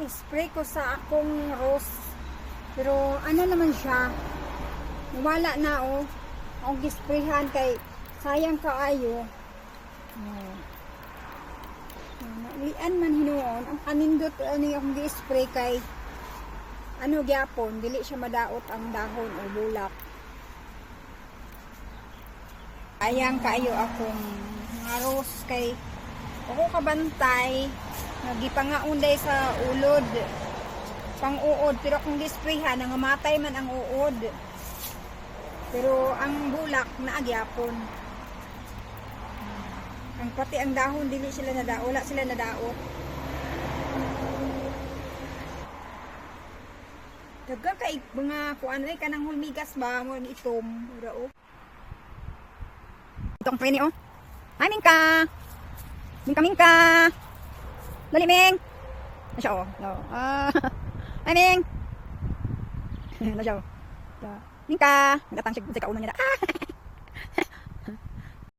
Spray ko sa akong rose. Pero ano naman siya. Wala na oh. Akong gisprayhan kay sayang kaayo. Lian man hinuon. Ang kanindot ano akong gi-spray kay ano gyapon, dili siya madaot ang dahon o bulak. Ayang kaayo akong mga rose kay ako kabantay nagipangaunday sa ulod pang-uod, pero kung disprayhan nangamatay man ang uod, pero ang bulak naagyapon. Ang pati ang dahon dili sila nadaot, wala sila nadaot. Dagang kay mga kuan ay kanang hulmigas ba mo itom ura o. Itong preni oh. Hi Mingka. Mingka. Dali Ming. Nasya oh. No. Hi Ming. Nasya oh. Mingka. Nagatang sig sa kauno niya.